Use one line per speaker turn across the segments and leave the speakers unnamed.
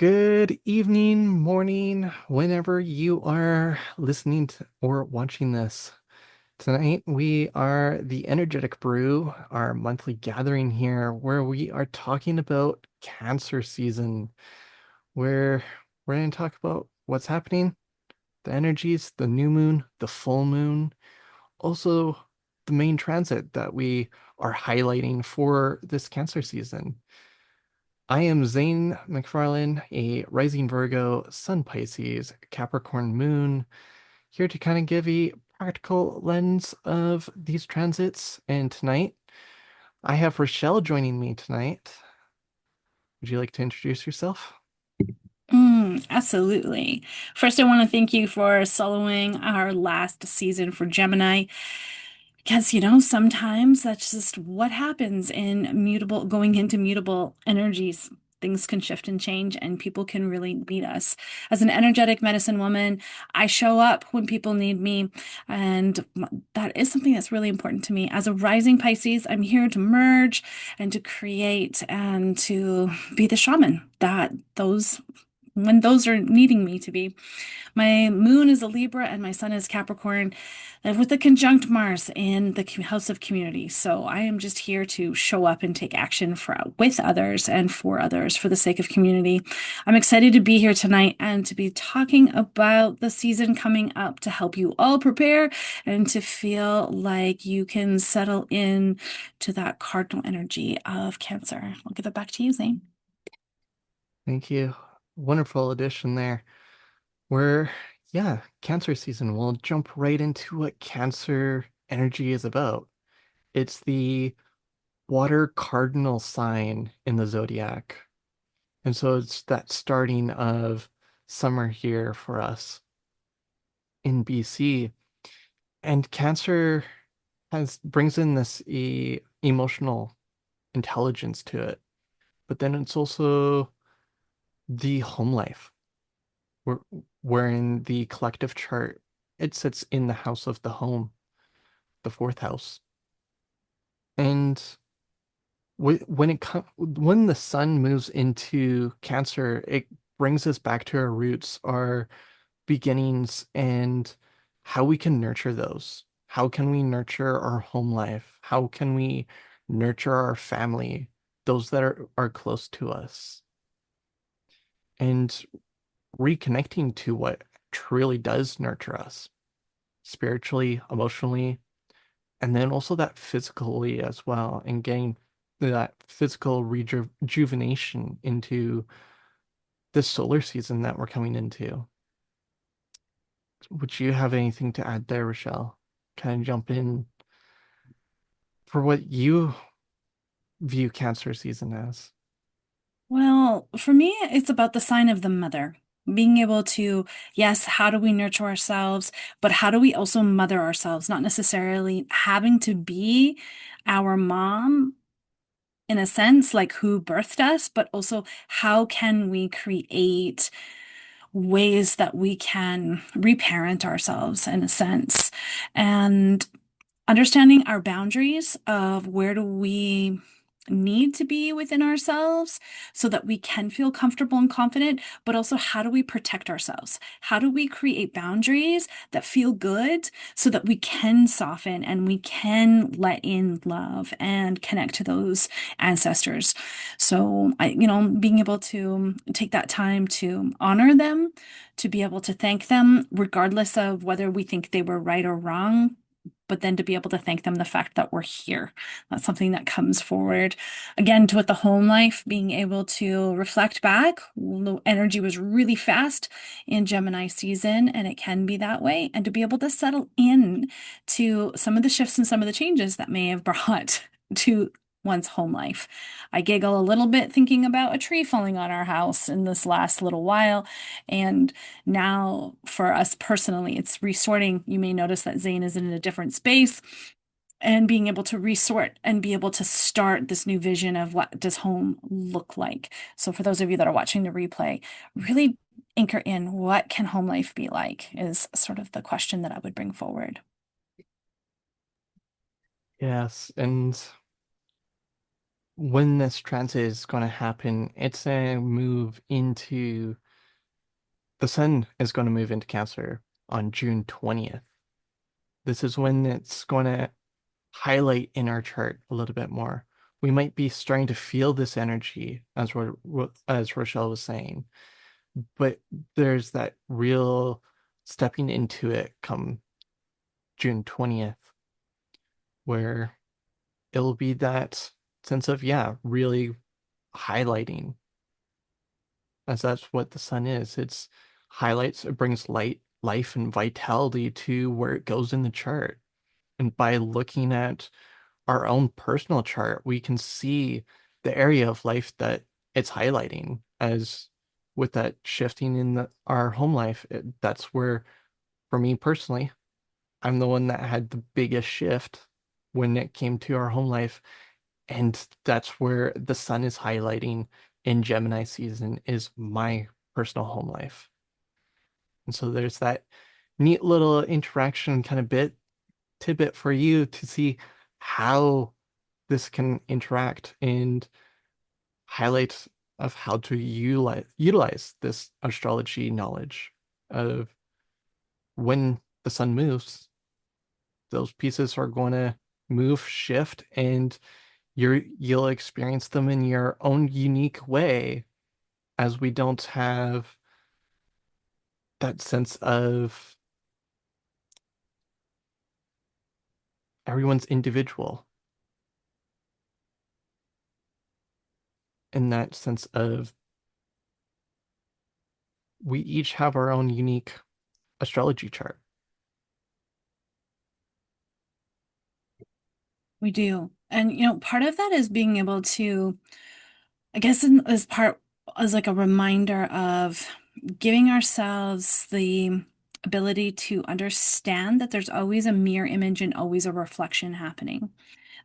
Good evening, morning, whenever you are listening to or watching this. Tonight, we are the Energetic Brew, our monthly gathering here, where we are talking about cancer season, where we're going to talk about what's happening, the energies, the new moon, the full moon, also the main transit that we are highlighting for this cancer season. I am Zane McFarlane, a rising Virgo, Sun Pisces, Capricorn Moon, here to kind of give a practical lens of these transits. And tonight, I have Rochelle joining me tonight. Would you like to introduce yourself?
Absolutely. First, I want to thank you for soloing our last season for Gemini, because sometimes that's just what happens in going into mutable energies. Things can shift and change, and people can really need us. As an energetic medicine woman, I show up when people need me, and that is something that's really important to me. As a rising Pisces, I'm here to merge and to create and to be the shaman that those when those are needing me to be. My moon is a Libra and my sun is Capricorn, with the conjunct Mars in the house of community. So I am just here to show up and take action with others and for others for the sake of community. I'm excited to be here tonight and to be talking about the season coming up to help you all prepare and to feel like you can settle in to that cardinal energy of Cancer. I'll give it back to you, Zane.
Thank you. Wonderful addition there. We're, yeah, Cancer season. We'll jump right into what Cancer energy is about. It's the water cardinal sign in the zodiac. And so it's that starting of summer here for us in BC. And Cancer has brings in this emotional intelligence to it. But then it's also the home life. Where wherein the collective chart it sits in the house of the home, the fourth house. And when the sun moves into Cancer, it brings us back to our roots, our beginnings, and how we can nurture those. How can we nurture our home life? How can we nurture our family, those that are close to us? And reconnecting to what truly does nurture us spiritually, emotionally, and then also that physically as well, and getting that physical rejuvenation into this solar season that we're coming into. Would you have anything to add there, Rochelle? Kind of jump in for what you view Cancer season as.
Well, for me, it's about the sign of the mother. Being able to, yes, how do we nurture ourselves, but how do we also mother ourselves? Not necessarily having to be our mom in a sense, like who birthed us, but also how can we create ways that we can reparent ourselves in a sense. And understanding our boundaries of where do we need to be within ourselves so that we can feel comfortable and confident, but also how do we protect ourselves? How do we create boundaries that feel good so that we can soften and we can let in love and connect to those ancestors? So being able to take that time to honor them, to be able to thank them, regardless of whether we think they were right or wrong, but then to be able to thank them the fact that we're here. That's something that comes forward. Again, to with the home life, being able to reflect back. The energy was really fast in Gemini season, and it can be that way. And to be able to settle in to some of the shifts and some of the changes that may have brought to one's home life. I giggle a little bit thinking about a tree falling on our house in this last little while. And now, for us personally, it's resorting. You may notice that Zane is in a different space and being able to resort and be able to start this new vision of what does home look like. So for those of you that are watching the replay, really anchor in what can home life be like is sort of the question that I would bring forward.
Yes, and when this transit is going to happen, it's a move into the sun is going to move into Cancer on June 20th. This is when it's going to highlight in our chart a little bit more. We might be starting to feel this energy, as Rochelle was saying, but there's that real stepping into it come June 20th, where it'll be that sense of, yeah, really highlighting, as that's what the sun is. It's highlights, it brings light, life, and vitality to where it goes in the chart. And by looking at our own personal chart, we can see the area of life that it's highlighting. As with that shifting in our home life, that's where, for me personally, I'm the one that had the biggest shift when it came to our home life. And that's where the sun is highlighting in Gemini season is my personal home life. And so there's that neat little interaction kind of tidbit for you to see how this can interact and highlight of how to utilize this astrology knowledge of when the sun moves, those pieces are going to move, shift, and you'll experience them in your own unique way, as we don't have that sense of everyone's individual, in that sense of we each have our own unique astrology chart.
We do. And, part of that is being able to, I guess, as part, as like a reminder of giving ourselves the ability to understand that there's always a mirror image and always a reflection happening.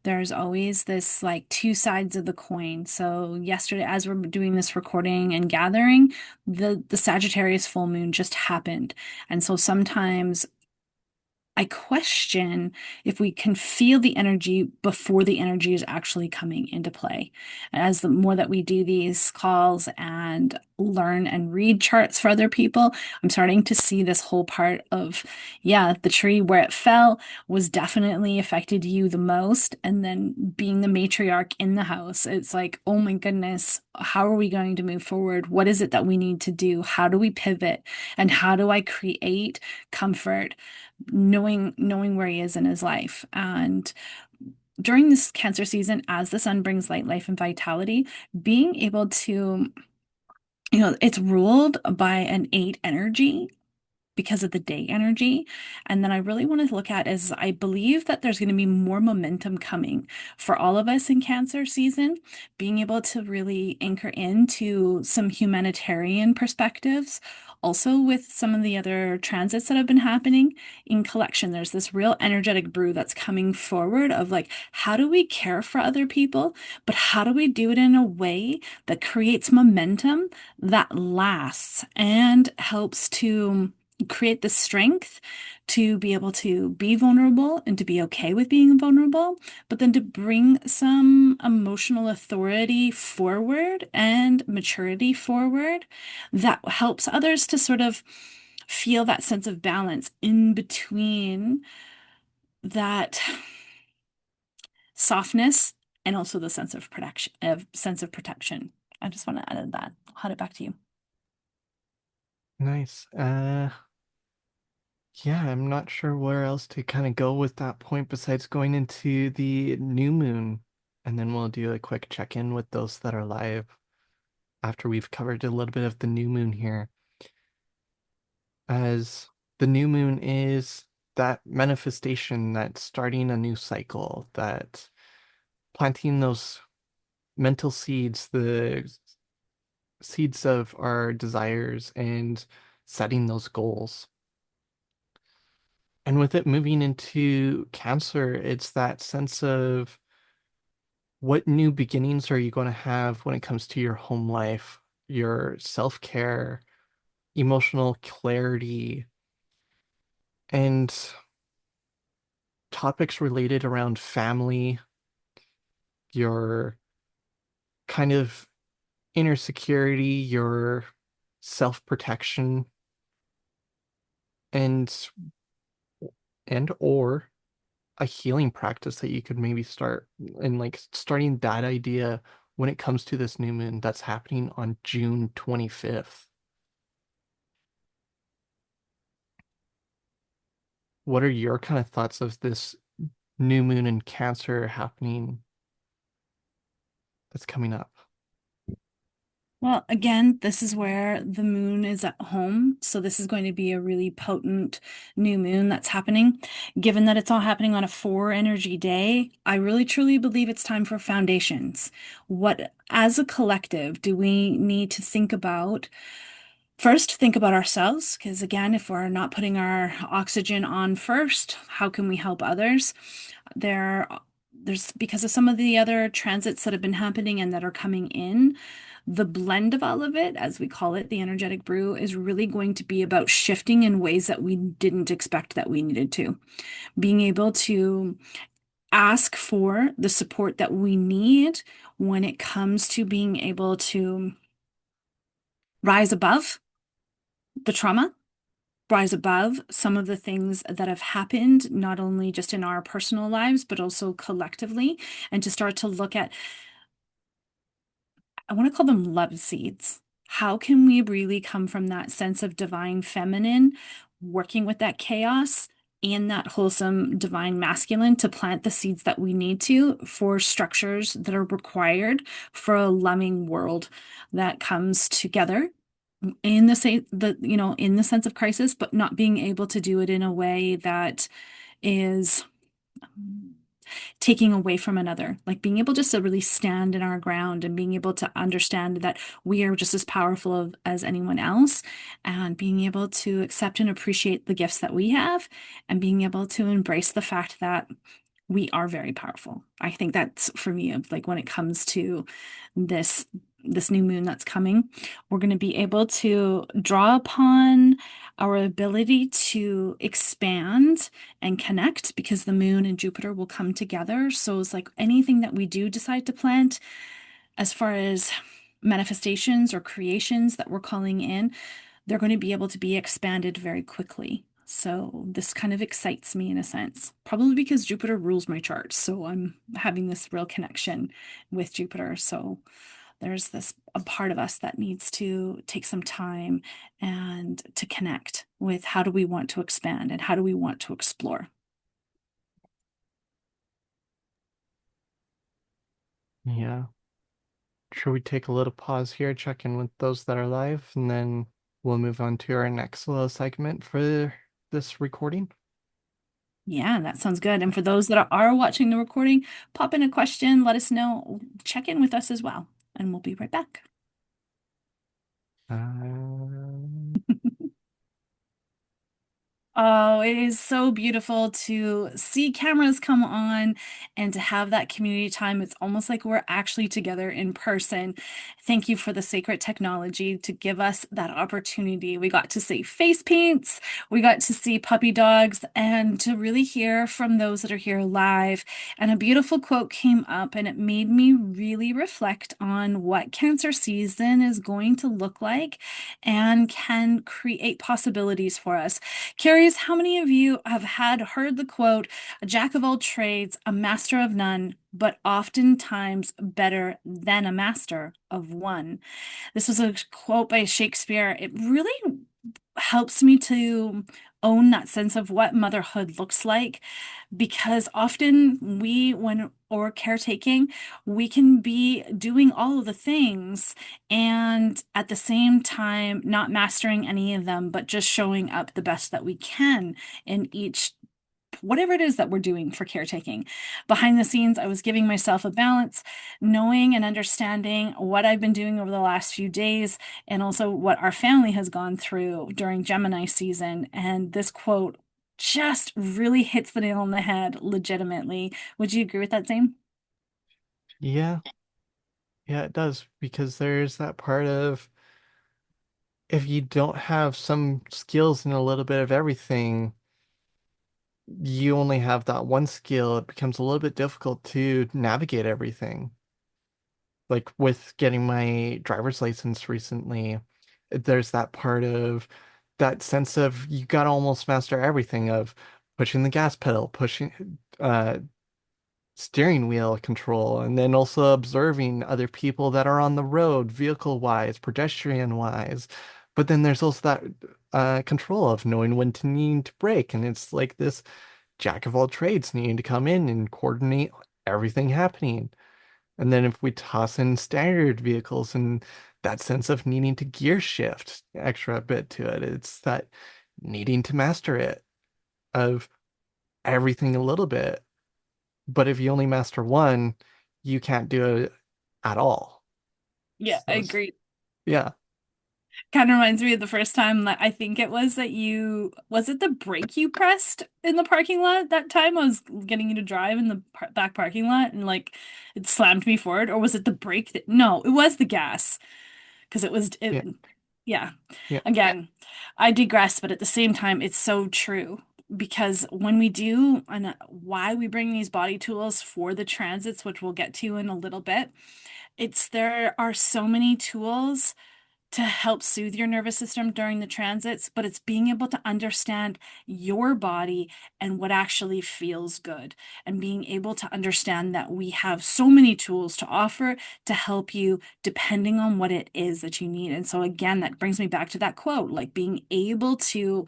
There's always this like two sides of the coin. So yesterday, as we're doing this recording and gathering, the Sagittarius full moon just happened. And so sometimes I question if we can feel the energy before the energy is actually coming into play. As the more that we do these calls and learn and read charts for other people, I'm starting to see this whole part of, yeah, the tree where it fell was definitely affected you the most. And then being the matriarch in the house, it's like, oh my goodness, how are we going to move forward? What is it that we need to do? How do we pivot? And how do I create comfort? Knowing where he is in his life. And during this Cancer season, as the sun brings light, life, and vitality, being able to, it's ruled by an eight energy because of the day energy. And then I really want to look at is I believe that there's going to be more momentum coming for all of us in Cancer season, being able to really anchor into some humanitarian perspectives. Also, with some of the other transits that have been happening in collection, there's this real energetic brew that's coming forward of like, how do we care for other people, but how do we do it in a way that creates momentum that lasts and helps to create the strength to be able to be vulnerable and to be okay with being vulnerable, but then to bring some emotional authority forward and maturity forward that helps others to sort of feel that sense of balance in between that softness and also the sense of protection. I just want to add that. I'll hand it back to you.
Nice. Yeah, I'm not sure where else to kind of go with that point besides going into the new moon. And then we'll do a quick check-in with those that are live after we've covered a little bit of the new moon here. As the new moon is that manifestation, that starting a new cycle, that planting those mental seeds, the seeds of our desires, and setting those goals. And with it moving into Cancer, it's that sense of what new beginnings are you going to have when it comes to your home life, your self-care, emotional clarity, and topics related around family, your kind of inner security, your self-protection, and or a healing practice that you could maybe start, and like starting that idea when it comes to this new moon that's happening on June 25th. What are your kind of thoughts of this new moon in Cancer happening that's coming up?
Well, again, this is where the moon is at home. So this is going to be a really potent new moon that's happening. Given that it's all happening on a 4 energy day, I really truly believe it's time for foundations. What, as a collective, do we need to think about? First, think about ourselves, because again, if we're not putting our oxygen on first, how can we help others? There, there's because of some of the other transits that have been happening and that are coming in, the blend of all of it, as we call it, the energetic brew, is really going to be about shifting in ways that we didn't expect that we needed to. Being able to ask for the support that we need when it comes to being able to rise above the trauma, rise above some of the things that have happened, not only just in our personal lives, but also collectively, and to start to look at, I want to call them love seeds. How can we really come from that sense of divine feminine, working with that chaos and that wholesome divine masculine to plant the seeds that we need to for structures that are required for a loving world that comes together in the same in the sense of crisis, but not being able to do it in a way that is taking away from another, like being able just to really stand in our ground and being able to understand that we are just as powerful as anyone else, and being able to accept and appreciate the gifts that we have, and being able to embrace the fact that we are very powerful. I think that's for me of like when it comes to this this new moon that's coming, we're going to be able to draw upon our ability to expand and connect because the moon and Jupiter will come together. So it's like anything that we do decide to plant as far as manifestations or creations that we're calling in, they're going to be able to be expanded very quickly. So this kind of excites me in a sense, probably because Jupiter rules my chart. So I'm having this real connection with Jupiter. So there's this a part of us that needs to take some time and to connect with how do we want to expand and how do we want to explore.
Yeah. Should we take a little pause here, check in with those that are live, and then we'll move on to our next little segment for this recording?
Yeah, that sounds good. And for those that are watching the recording, pop in a question, let us know, check in with us as well, and we'll be right back.
Um,
Oh, it is so beautiful to see cameras come on and to have that community time. It's almost like we're actually together in person. Thank you for the sacred technology to give us that opportunity. We got to see face paints, we got to see puppy dogs, and to really hear from those that are here live. And a beautiful quote came up, and it made me really reflect on what Cancer season is going to look like and can create possibilities for us. Curious how many of you have heard the quote, a jack of all trades, a master of none, but oftentimes better than a master of one. This was a quote by Shakespeare. It really helps me to own that sense of what motherhood looks like because often when or caretaking, we can be doing all of the things and at the same time not mastering any of them, but just showing up the best that we can in each whatever it is that we're doing for caretaking. Behind the scenes, I was giving myself a balance, knowing and understanding what I've been doing over the last few days, and also what our family has gone through during Gemini season. And this quote just really hits the nail on the head, legitimately. Would you agree with that, Zane?
yeah, yeah, it does, because there's that part of if you don't have some skills in a little bit of everything, you only have that one skill, it becomes a little bit difficult to navigate everything. Like with getting my driver's license recently, there's that part of that sense of you gotta almost master everything of pushing the gas pedal, pushing steering wheel control, and then also observing other people that are on the road, vehicle wise, pedestrian wise. But then there's also that control of knowing when to need to brake, and it's like this jack of all trades needing to come in and coordinate everything happening. And then if we toss in standard vehicles and that sense of needing to gear shift extra bit to it, it's that needing to master it of everything a little bit. But if you only master one, you can't do it at all.
Yeah, I
So it's,
agree.
yeah,
Kind of reminds me of the first time that I think it was that was it the brake you pressed in the parking lot that time I was getting you to drive in the back parking lot and like it slammed me forward, or was it the brake that, no, it was the gas because
yeah,
yeah.
yeah.
Again, I digress, but at the same time, it's so true because when we do, and why we bring these body tools for the transits, which we'll get to in a little bit, there are so many tools to help soothe your nervous system during the transits, but it's being able to understand your body and what actually feels good, and being able to understand that we have so many tools to offer to help you depending on what it is that you need. And so, again, that brings me back to that quote, like being able to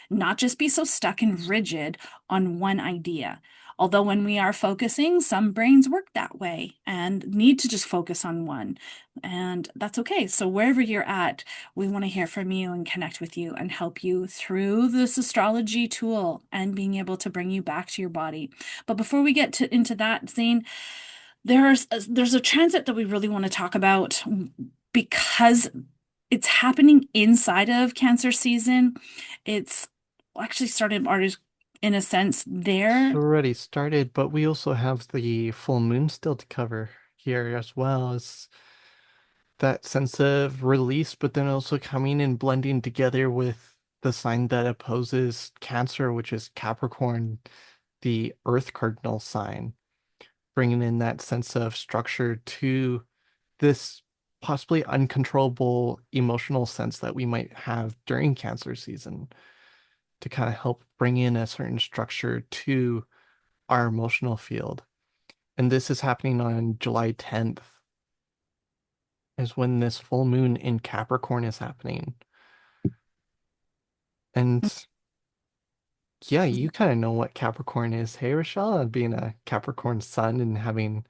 not just be so stuck and rigid on one idea. Although when we are focusing, some brains work that way and need to just focus on one. And that's okay. So wherever you're at, we want to hear from you and connect with you and help you through this astrology tool and being able to bring you back to your body. But before we get into that, Zane, there's a transit that we really want to talk about because it's happening inside of Cancer season. It's actually started already in a sense
It's
there.
already started, but we also have the full moon still to cover here as well as that sense of release, but then also coming and blending together with the sign that opposes Cancer, which is Capricorn, the Earth cardinal sign, bringing in that sense of structure to this possibly uncontrollable emotional sense that we might have during Cancer season to kind of help bring in a certain structure to our emotional field. And this is happening on July 10th, is when this full moon in Capricorn is happening. And yeah, you kind of know what Capricorn is. Hey, Rochelle, being a Capricorn sun and having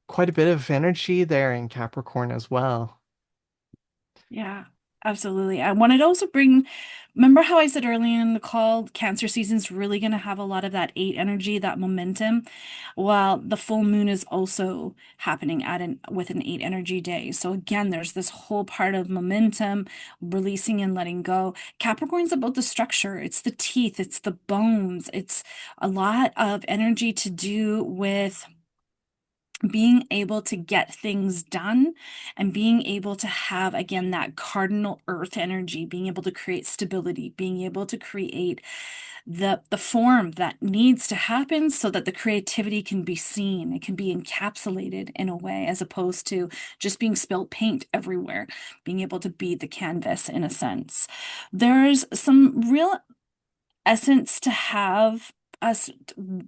quite a bit of energy there in Capricorn as well.
Yeah, absolutely. I wanted to also remember how I said earlier in the call, Cancer season's really going to have a lot of that eight energy, that momentum. Well, the full moon is also happening with an eight energy day. So again, there's this whole part of momentum, releasing and letting go. Capricorn's about the structure, it's the teeth, it's the bones, it's a lot of energy to do with being able to get things done and being able to have again that cardinal earth energy, being able to create stability, being able to create the form that needs to happen so that the creativity can be seen, it can be encapsulated in a way, as opposed to just being spilt paint everywhere, being able to be the canvas in a sense. There's some real essence to have us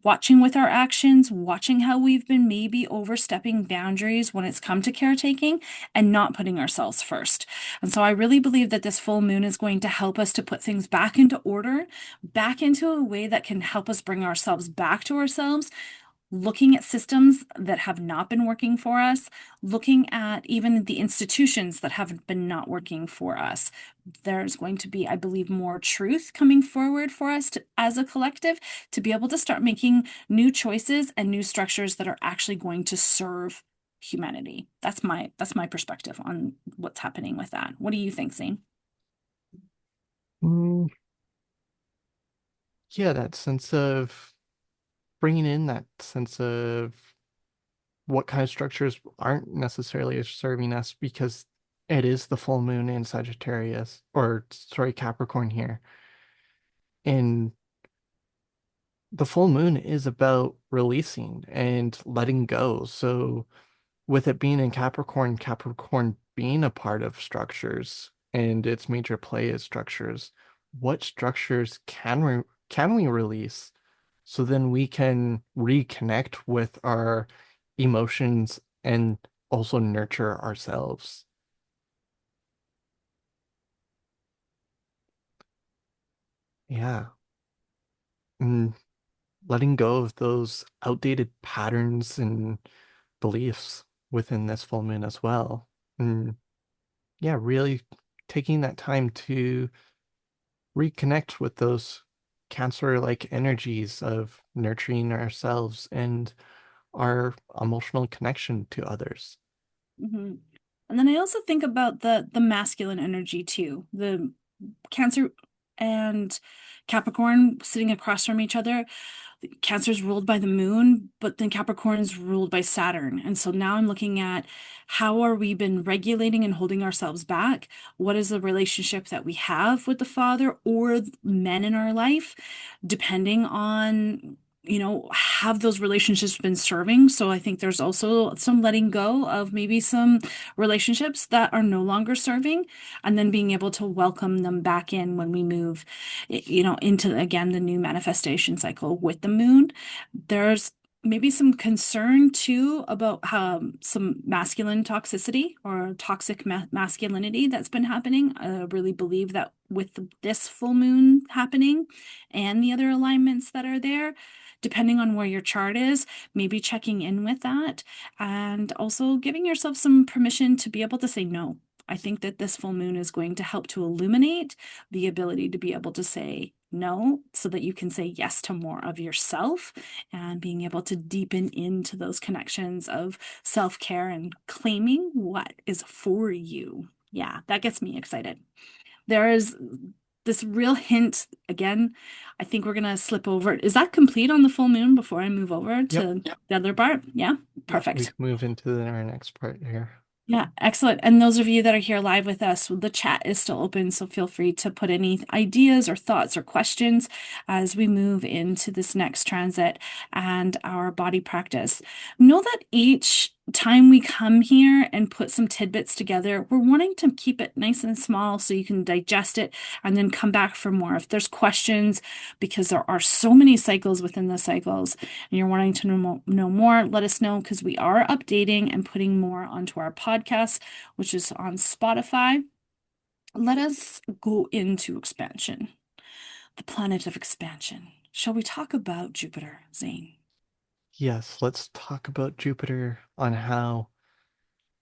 watching with our actions, watching how we've been maybe overstepping boundaries when it's come to caretaking and not putting ourselves first. And so I really believe that this full moon is going to help us to put things back into order, back into a way that can help us bring ourselves back to ourselves, looking at systems that have not been working for us, looking at even the institutions that have been not working for us. There's going to be, I believe, more truth coming forward for us as a collective to be able to start making new choices and new structures that are actually going to serve humanity. That's my perspective on what's happening with that. What do you think, Zane?
Mm, yeah, that sense of bringing in that sense of what kind of structures aren't necessarily serving us because it is the full moon in Sagittarius, or sorry, Capricorn here. And the full moon is about releasing and letting go. So with it being in Capricorn, Capricorn being a part of structures and its major play is structures, what structures can we release so then we can reconnect with our emotions and also nurture ourselves? Yeah. And letting go of those outdated patterns and beliefs within this full moon as well. And yeah, really taking that time to reconnect with those Cancer-like energies of nurturing ourselves and our emotional connection to others.
Hmm. And then I also think about the masculine energy too. The Cancer and Capricorn sitting across from each other. Cancer's ruled by the moon, but then Capricorn's ruled by Saturn. And so now I'm looking at how are we been regulating and holding ourselves back? What is the relationship that we have with the father or men in our life, depending on, have those relationships been serving? So I think there's also some letting go of maybe some relationships that are no longer serving, and then being able to welcome them back in when we move into again the new manifestation cycle with the moon. There's maybe some concern too about some masculine toxicity or toxic masculinity that's been happening. I really believe that with this full moon happening and the other alignments that are there, depending on where your chart is, maybe checking in with that and also giving yourself some permission to be able to say no. I think that this full moon is going to help to illuminate the ability to be able to say no so that you can say yes to more of yourself and being able to deepen into those connections of self-care and claiming what is for you. Yeah, that gets me excited. There is this real hint again. I think we're gonna slip over. Is that complete on the full moon before I move over
Yep.
to the other part? Yeah,
Yep. We
perfect.
can move into our next part here.
Yeah, excellent. And those of you that are here live with us, the chat is still open, so feel free to put any ideas or thoughts or questions as we move into this next transit and our body practice. Know that each time we come here and put some tidbits together, we're wanting to keep it nice and small so you can digest it and then come back for more. If there's questions, because there are so many cycles within the cycles, and you're wanting to know more, let us know because we are updating and putting more onto our podcast, which is on Spotify. Let us go into expansion, the planet of expansion. Shall we talk about Jupiter, Zane?
Yes, let's talk about Jupiter on how,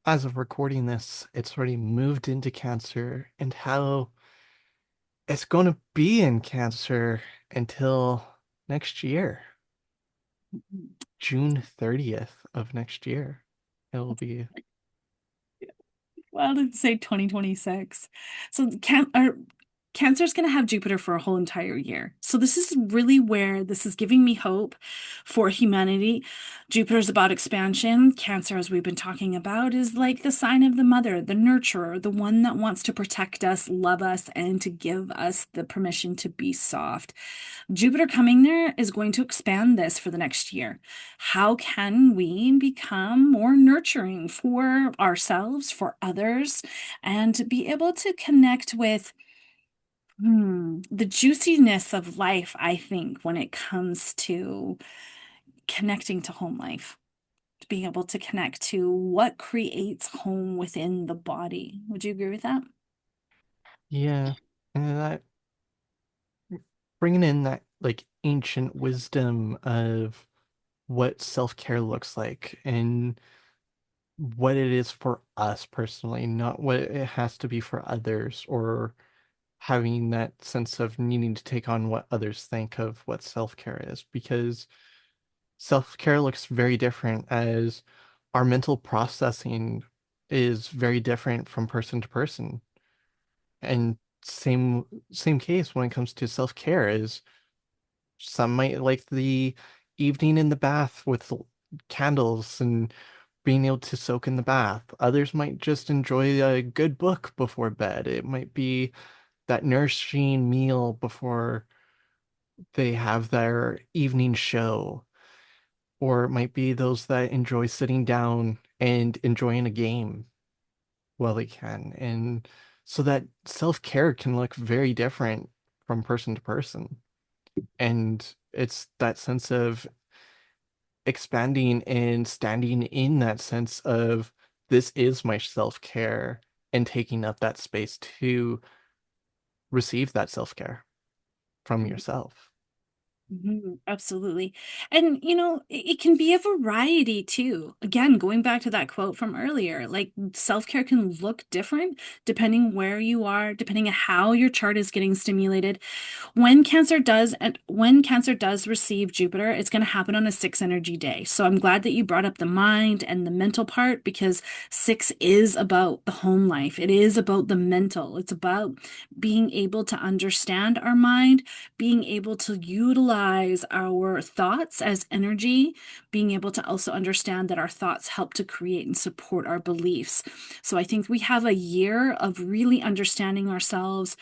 as of recording this, it's already moved into Cancer and how it's going to be in Cancer until next year, June 30th of next year. It will be.
Well, let's say 2026. So Cancer's going to have Jupiter for a whole entire year. So this is really where this is giving me hope for humanity. Jupiter's about expansion. Cancer, as we've been talking about, is like the sign of the mother, the nurturer, the one that wants to protect us, love us, and to give us the permission to be soft. Jupiter coming there is going to expand this for the next year. How can we become more nurturing for ourselves, for others, and to be able to connect with the juiciness of life, I think, when it comes to connecting to home life, to being able to connect to what creates home within the body. Would you agree with that?
Yeah. And that bringing in that like ancient wisdom of what self-care looks like and what it is for us personally, not what it has to be for others, or having that sense of needing to take on what others think of what self-care is, because self-care looks very different as our mental processing is very different from person to person. And same case when it comes to self-care is some might like the evening in the bath with candles and being able to soak in the bath. Others might just enjoy a good book before bed. It might be that nourishing meal before they have their evening show. Or it might be those that enjoy sitting down and enjoying a game while they can. And so that self-care can look very different from person to person. And it's that sense of expanding and standing in that sense of this is my self-care and taking up that space to receive that self-care from yourself.
Absolutely. And, it can be a variety too. Again, going back to that quote from earlier, like self-care can look different depending where you are, depending on how your chart is getting stimulated. When Cancer does receive Jupiter, it's going to happen on a six energy day. So I'm glad that you brought up the mind and the mental part because six is about the home life. It is about the mental. It's about being able to understand our mind, being able to utilize our thoughts as energy, being able to also understand that our thoughts help to create and support our beliefs. So I think we have a year of really understanding ourselves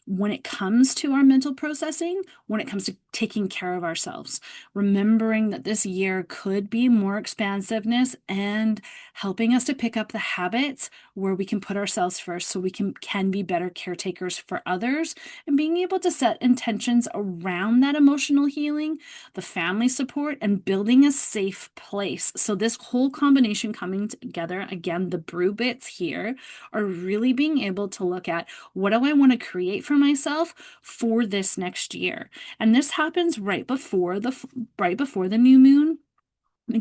when it comes to our mental processing, when it comes to taking care of ourselves, remembering that this year could be more expansiveness and helping us to pick up the habits where we can put ourselves first so we can be better caretakers for others and being able to set intentions around that emotional healing, the family support, and building a safe place. So this whole combination coming together, again, the brew bits here are really being able to look at what do I want to create for myself for this next year? And this happens right before the new moon,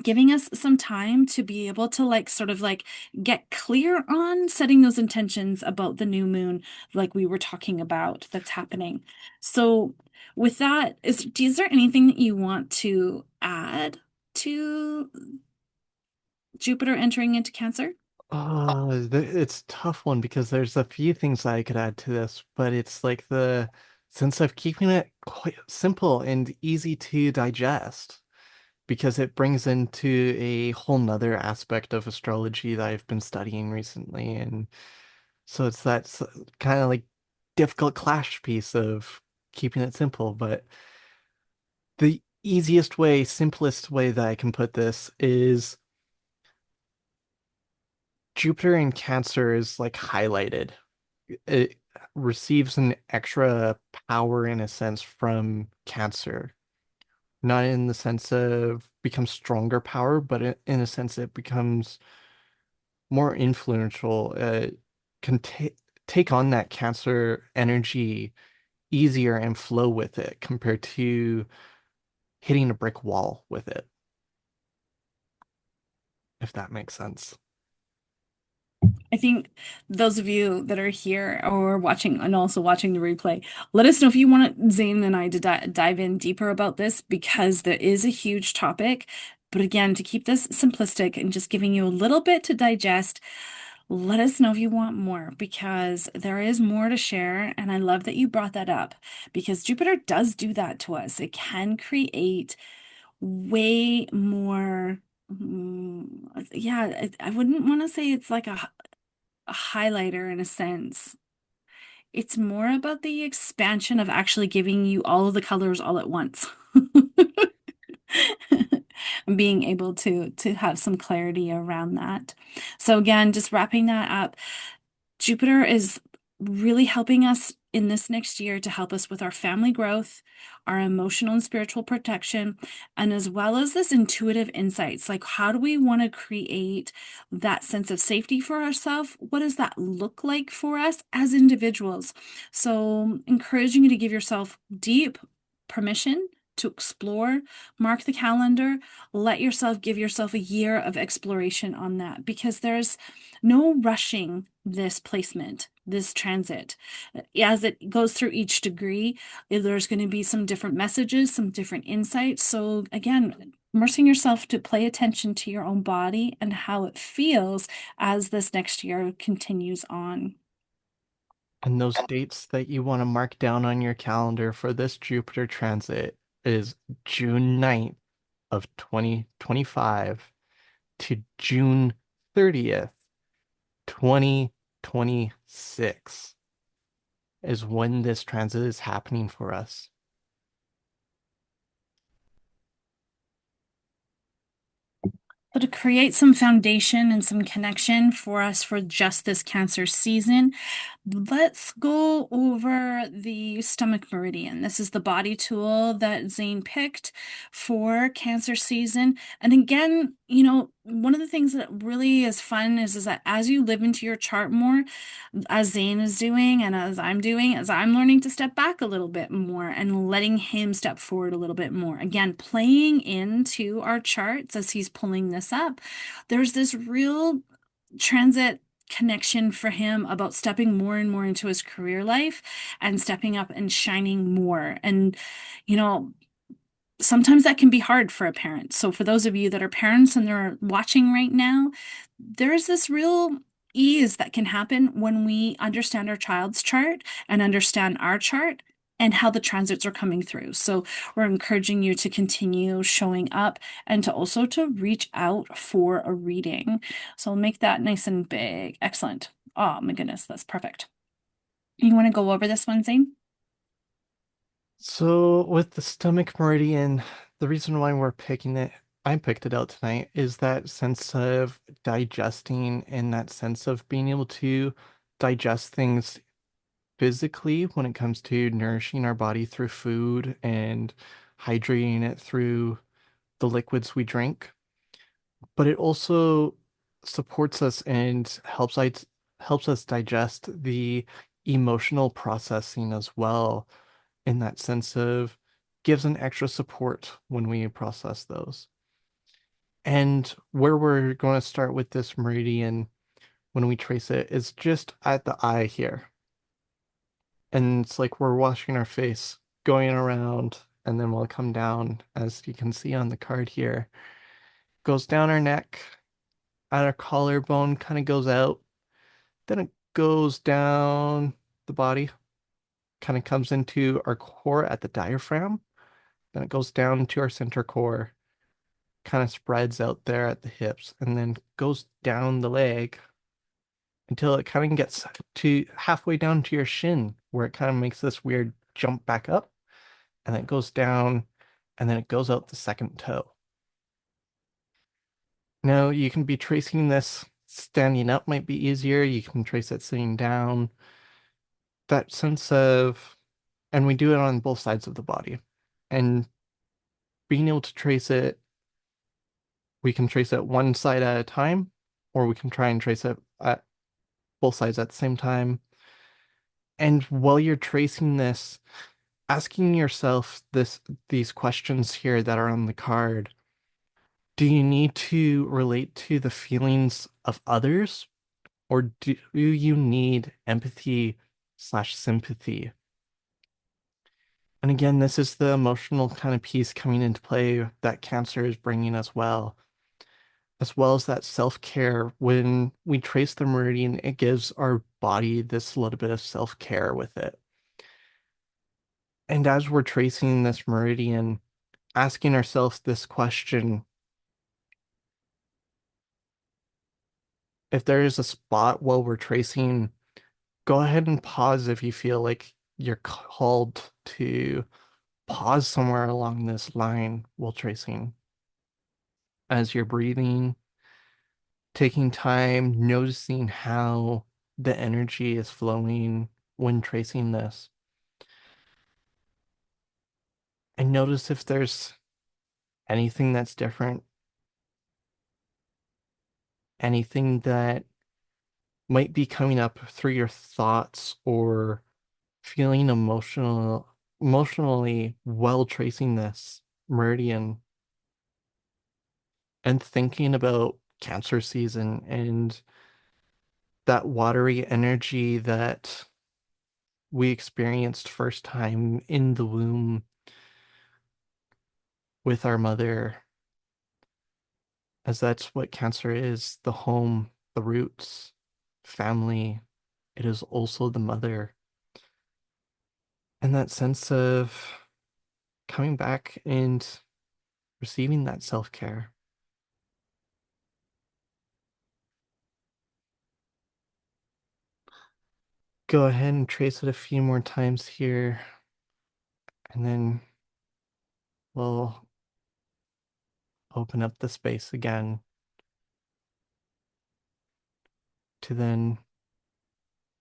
giving us some time to be able to like sort of like get clear on setting those intentions about the new moon like we were talking about that's happening. So with that, is there anything that you want to add to Jupiter entering into Cancer?
It's a tough one because there's a few things I could add to this, but it's like the sense of keeping it quite simple and easy to digest because it brings into a whole nother aspect of astrology that I've been studying recently. And so it's that kind of like difficult clash piece of keeping it simple. But the easiest way, simplest way that I can put this is Jupiter in Cancer is like highlighted. It receives an extra power in a sense from Cancer. Not in the sense of becomes stronger power, but in a sense it becomes more influential. Can take on that Cancer energy easier and flow with it compared to hitting a brick wall with it, if that makes sense.
I think those of you that are here or watching and also watching the replay, let us know if you want Zane and I to dive in deeper about this because there is a huge topic. But again, to keep this simplistic and just giving you a little bit to digest, let us know if you want more because there is more to share. And I love that you brought that up because Jupiter does do that to us. It can create way more. Yeah, I wouldn't want to say it's like a highlighter in a sense. It's more about the expansion of actually giving you all of the colors all at once. Being able to have some clarity around that. So again, just wrapping that up, Jupiter is really helping us in this next year to help us with our family growth, our emotional and spiritual protection, and as well as this intuitive insights. Like, how do we want to create that sense of safety for ourselves? What does that look like for us as individuals? So, encouraging you to give yourself deep permission to explore, mark the calendar, give yourself a year of exploration on that because there's no rushing this placement, this transit. As it goes through each degree, there's going to be some different messages, some different insights. So, again, immersing yourself to pay attention to your own body and how it feels as this next year continues on.
And those dates that you want to mark down on your calendar for this Jupiter transit is June 9th of 2025 to June 30th, 2026 is when this transit is happening for us.
So to create some foundation and some connection for us for just this Cancer season, let's go over the stomach meridian. This is the body tool that Zane picked for Cancer season. And again, one of the things that really is fun is that as you live into your chart more, as Zane is doing and as I'm doing, as I'm learning to step back a little bit more and letting him step forward a little bit more. Again, playing into our charts as he's pulling this up, there's this real transit connection for him about stepping more and more into his career life and stepping up and shining more. And, you know, sometimes that can be hard for a parent. So for those of you that are parents and they're watching right now, there's this real ease that can happen when we understand our child's chart and understand our chart and how the transits are coming through. So we're encouraging you to continue showing up and to also to reach out for a reading. So I'll make that nice and big. Excellent. Oh my goodness, that's perfect. You want to go over this one, Zane?
So with the stomach meridian, the reason why I picked it out tonight, is that sense of digesting and that sense of being able to digest things physically when it comes to nourishing our body through food and hydrating it through the liquids we drink. But it also supports us and helps us digest the emotional processing as well, in that sense of gives an extra support when we process those. And where we're going to start with this meridian when we trace it is just at the eye here. And it's like we're washing our face, going around, and then we'll come down, as you can see on the card here. Goes down our neck, at our collarbone, kind of goes out. Then it goes down the body, kind of comes into our core at the diaphragm. Then it goes down to our center core, kind of spreads out there at the hips, and then goes down the leg until it kind of gets to halfway down to your shin, where it kind of makes this weird jump back up, and then it goes down, and then it goes out the second toe. Now, you can be tracing this standing up might be easier. You can trace it sitting down. That sense of, and we do it on both sides of the body. And being able to trace it, we can trace it one side at a time, or we can try and trace it at both sides at the same time. And while you're tracing this, asking yourself these questions here that are on the card. Do you need to relate to the feelings of others, or do you need empathy slash sympathy? And again, this is the emotional kind of piece coming into play that Cancer is bringing as well as that self-care. When we trace the meridian, it gives our body this little bit of self-care with it. And as we're tracing this meridian, asking ourselves this question: if there is a spot while we're tracing, go ahead and pause if you feel like you're called to pause somewhere along this line while tracing. As you're breathing, taking time, noticing how the energy is flowing when tracing this. And notice if there's anything that's different, anything that might be coming up through your thoughts or feeling emotionally while tracing this meridian, and thinking about Cancer season and that watery energy that we experienced first time in the womb with our mother, as that's what Cancer is: the home, the roots, family. It is also the mother. And that sense of coming back and receiving that self care. Go ahead and trace it a few more times here, and then we'll open up the space again to then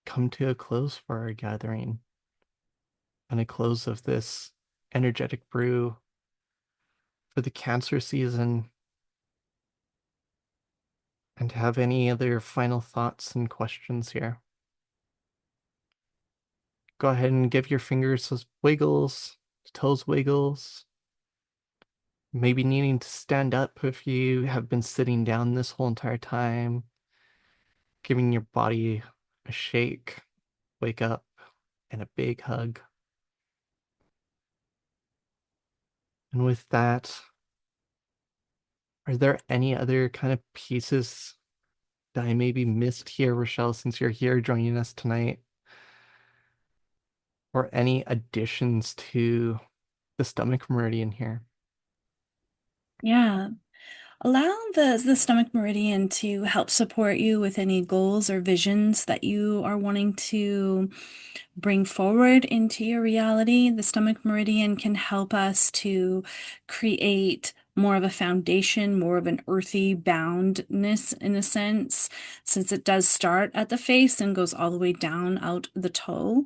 come to a close for our gathering and a close of this energetic brew for the Cancer season, and have any other final thoughts and questions here. Go ahead and give your fingers those wiggles, toes wiggles, maybe needing to stand up if you have been sitting down this whole entire time, giving your body a shake, wake up, and a big hug. And with that, are there any other kind of pieces that I maybe missed here, Rochelle, since you're here joining us tonight? Or any additions to the stomach meridian here?
Yeah. Allow the stomach meridian to help support you with any goals or visions that you are wanting to bring forward into your reality. The stomach meridian can help us to create more of a foundation, more of an earthy boundness in a sense, since it does start at the face and goes all the way down out the toe.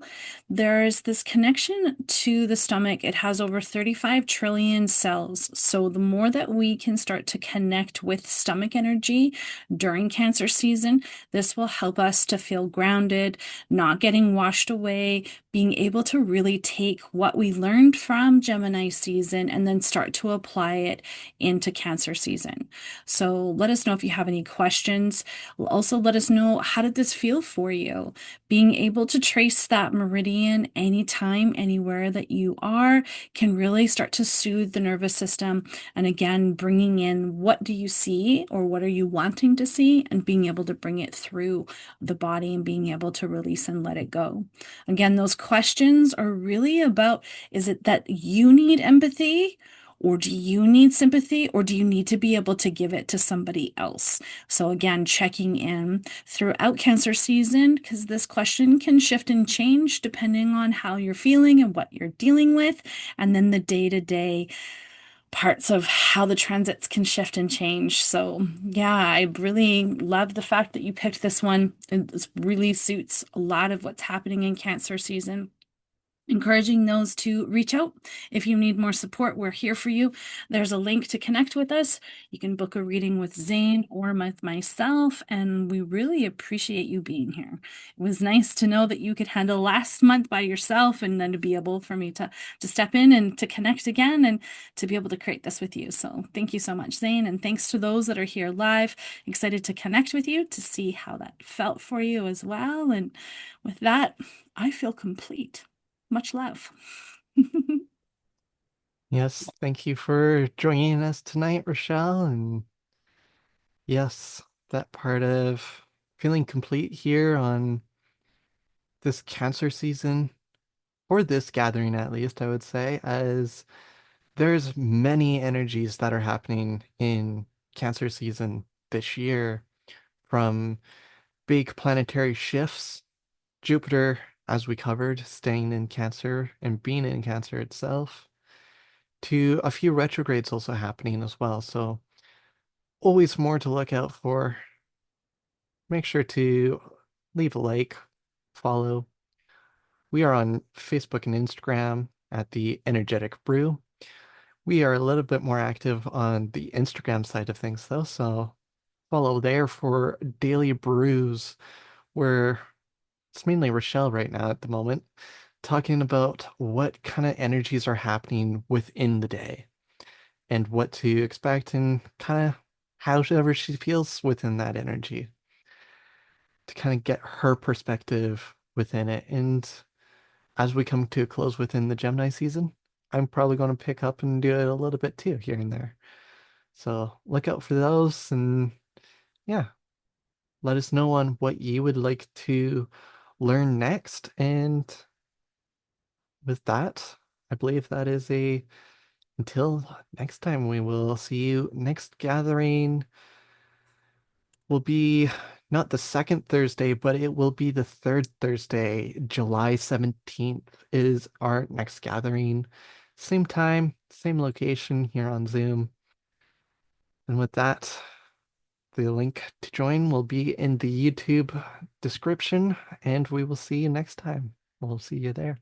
There's this connection to the stomach. It has over 35 trillion cells. So the more that we can start to connect with stomach energy during Cancer season, this will help us to feel grounded, not getting washed away, being able to really take what we learned from Gemini season and then start to apply it into Cancer season. So let us know if you have any questions. Also, let us know, how did this feel for you? Being able to trace that meridian anytime, anywhere that you are, can really start to soothe the nervous system. And again, bringing in, what do you see or what are you wanting to see, and being able to bring it through the body and being able to release and let it go. Again, those questions are really about, is it that you need empathy? Or do you need sympathy? Or do you need to be able to give it to somebody else? So, again, checking in throughout Cancer season, because this question can shift and change depending on how you're feeling and what you're dealing with. And then the day to day parts of how the transits can shift and change. So, yeah, I really love the fact that you picked this one. It really suits a lot of what's happening in Cancer season. Encouraging those to reach out. If you need more support, we're here for you. There's a link to connect with us. You can book a reading with Zane or with myself, and we really appreciate you being here. It was nice to know that you could handle last month by yourself, and then to be able for me to step in and to connect again and to be able to create this with you. So thank you so much, Zane, and thanks to those that are here live. Excited to connect with you to see how that felt for you as well. And with that, I feel complete. Much love.
Yes, thank you for joining us tonight, Rochelle. And yes, that part of feeling complete here on this Cancer season, or this gathering at least, I would say, as there's many energies that are happening in Cancer season this year, from big planetary shifts, Jupiter, as we covered, staying in Cancer and being in Cancer itself, to a few retrogrades also happening as well. So always more to look out for. Make sure to leave a like, follow. We are on Facebook and Instagram at the Energetic Brew. We are a little bit more active on the Instagram side of things, though, so follow there for daily brews, where it's mainly Rochelle right now at the moment, talking about what kind of energies are happening within the day and what to expect and kind of however she feels within that energy, to kind of get her perspective within it. And as we come to a close within the Gemini season, I'm probably going to pick up and do it a little bit too here and there. So look out for those, and yeah, let us know on what you would like to learn next. And with that, I believe that is a until next time. We will see you next gathering. Will be not the second Thursday, but it will be the third Thursday. July 17th is our next gathering. Same time, same location here on Zoom. And with that, The link to join will be in the YouTube description, and we will see you next time. We'll see you there.